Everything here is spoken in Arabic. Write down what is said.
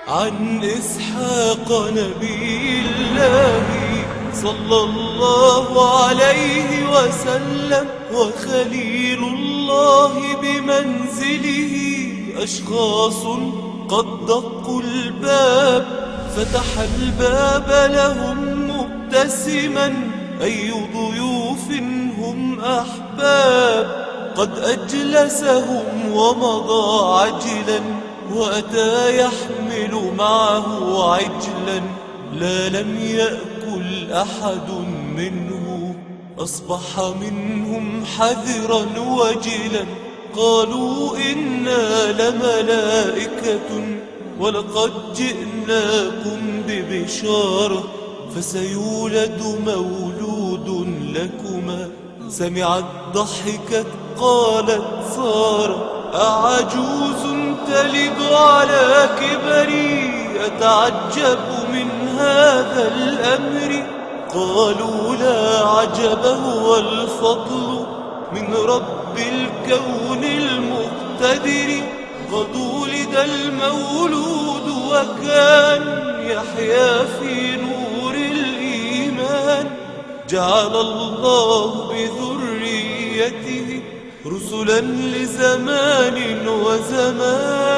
عن إسحاق نبي الله صلى الله عليه وسلم، وخليل الله بمنزله. أشخاص قد دقوا الباب، فتح الباب لهم مبتسما. أي ضيوف هم أحباب، قد أجلسهم ومضى عجلا، وأتى يحمل معه عجلا. لا لم يأكل أحد منه، أصبح منهم حذرا وجلا. قالوا إنا لملائكة، ولقد جئناكم ببشارة، فسيولد مولود لكما. سمعت ضحكت قالت سارة: أعجوز تلد على كبري، أتعجب من هذا الأمر. قالوا لا عجب، هو الفضل من رب الكون المقتدر. قد ولد المولود وكان يحيا في نور الإيمان. جعل الله بذريته رسلا لزمان وزمان.